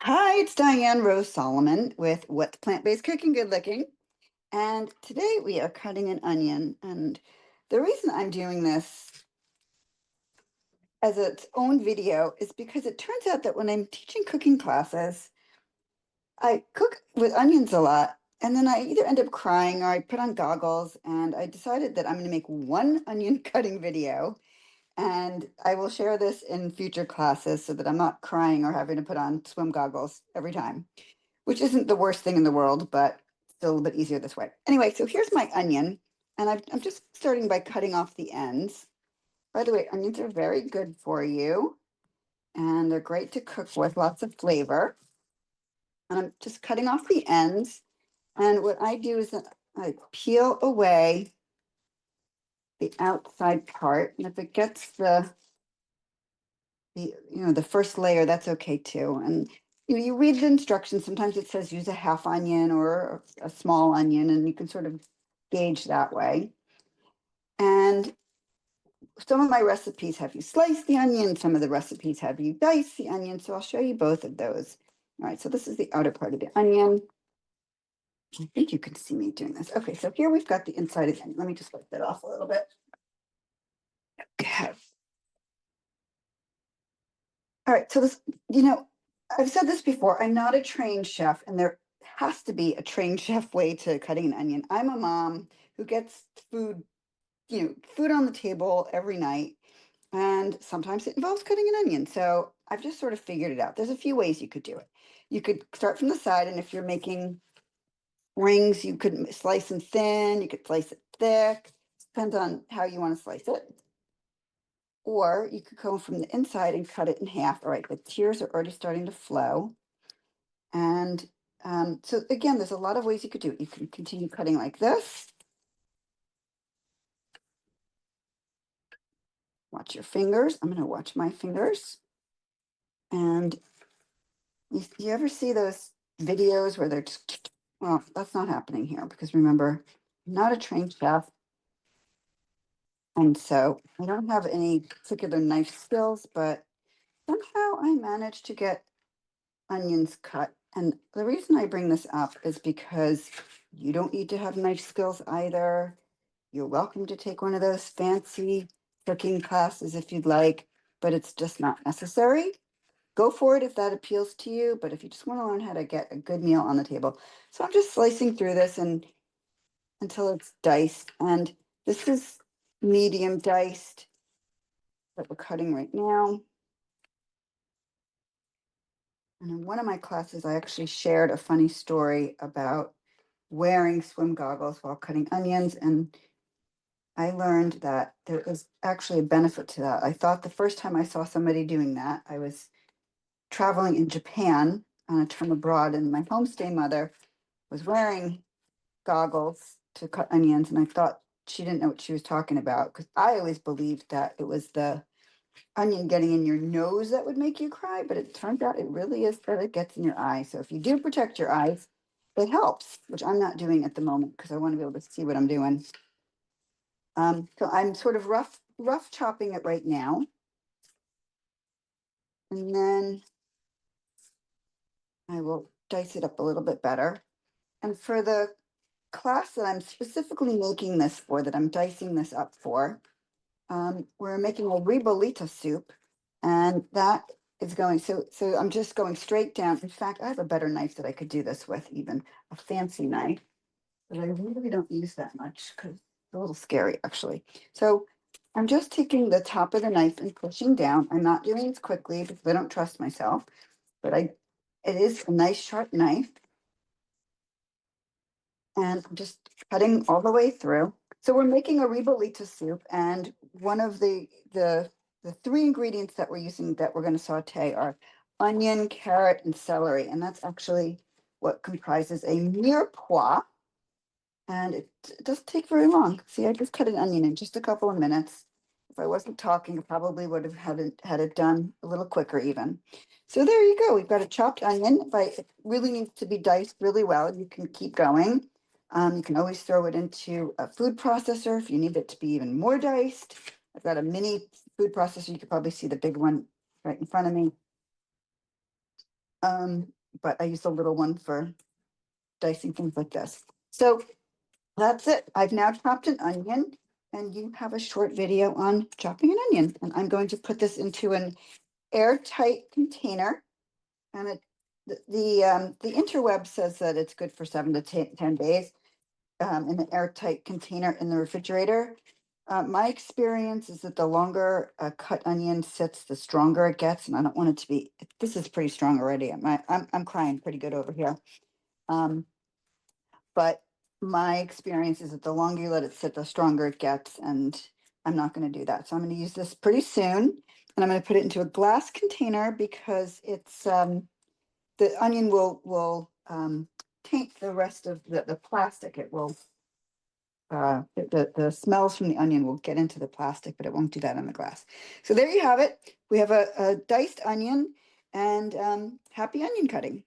Hi, it's Diane Rose Solomon with What's Plant-Based Cooking Good Looking. And today we are cutting an onion. And the reason I'm doing this as its own video is because it turns out that when I'm teaching cooking classes, I cook with onions a lot. And then I either end up crying or I put on goggles. And I decided that I'm going to make one onion cutting video. And I will share this in future classes so that I'm not crying or having to put on swim goggles every time, which isn't the worst thing in the world, but still a little bit easier this way. Anyway, so here's my onion, and I'm just starting by cutting off the ends. By the way, onions are very good for you, and they're great to cook with, lots of flavor. And I'm just cutting off the ends. And what I do is that I peel away the outside part, and if it gets the first layer, that's okay too. And you read the instructions. Sometimes it says use a half onion or a small onion, and you can sort of gauge that way. And some of my recipes have you slice the onion. Some of the recipes have you dice the onion. So I'll show you both of those. All right, so this is the outer part of the onion. I think you can see me doing this. Okay, so here we've got the inside of the onion. Let me just wipe that off a little bit. Okay. All right, so I've said this before. I'm not a trained chef, and there has to be a trained chef way to cutting an onion. I'm a mom who gets food on the table every night, and sometimes it involves cutting an onion. So I've just sort of figured it out. There's a few ways you could do it. You could start from the side, and if you're making rings, you could slice them thin, you could slice it thick. Depends on how you want to slice it. Or you could go from the inside and cut it in half. All right, the tears are already starting to flow. And so again, there's a lot of ways you could do it. You can continue cutting like this. Watch your fingers. I'm going to watch my fingers. And you ever see those videos where they're just, well, that's not happening here because remember, I'm not a trained chef. And so I don't have any particular knife skills, but somehow I managed to get onions cut. And the reason I bring this up is because you don't need to have knife skills either. You're welcome to take one of those fancy cooking classes if you'd like, but it's just not necessary. Go for it if that appeals to you, but if you just want to learn how to get a good meal on the table. So I'm just slicing through this and until it's diced. And this is medium diced that we're cutting right now. And in one of my classes, I actually shared a funny story about wearing swim goggles while cutting onions. And I learned that there is actually a benefit to that. I thought the first time I saw somebody doing that, I was traveling in Japan on a term abroad, and my homestay mother was wearing goggles to cut onions. And I thought she didn't know what she was talking about because I always believed that it was the onion getting in your nose that would make you cry, but it turned out it really is that it gets in your eye. So if you do protect your eyes, it helps, which I'm not doing at the moment because I want to be able to see what I'm doing. So I'm sort of rough chopping it right now. And then I will dice it up a little bit better. And for the class that I'm specifically making this for, that I'm dicing this up for, we're making a ribollita soup, and that is going, so I'm just going straight down. In fact, I have a better knife that I could do this with, even a fancy knife, but I really don't use that much because it's a little scary, actually. So I'm just taking the top of the knife and pushing down. I'm not doing this quickly because I don't trust myself, but it is a nice sharp knife, and I'm just cutting all the way through. So we're making a ribollita soup, and one of the three ingredients that we're using that we're going to saute are onion, carrot, and celery, and that's actually what comprises a mirepoix. And it doesn't take very long. See, I just cut an onion in just a couple of minutes. If I wasn't talking, I probably would have had it done a little quicker even. So there you go. We've got a chopped onion. If it really needs to be diced really well, you can keep going. You can always throw it into a food processor if you need it to be even more diced. I've got a mini food processor. You could probably see the big one right in front of me. But I use a little one for dicing things like this. So that's it. I've now chopped an onion, and you have a short video on chopping an onion. And I'm going to put this into an airtight container. And the interweb says that it's good for 7 to 10 days in an airtight container in the refrigerator. My experience is that the longer a cut onion sits, the stronger it gets, and I don't want it to be. This is pretty strong already. I'm crying pretty good over here. But my experience is that the longer you let it sit, the stronger it gets, and I'm not going to do that. So I'm going to use this pretty soon, and I'm going to put it into a glass container because it's the onion will taint the rest of the plastic. It will the smells from the onion will get into the plastic, but it won't do that on the glass. So there you have it. We have a diced onion, and happy onion cutting.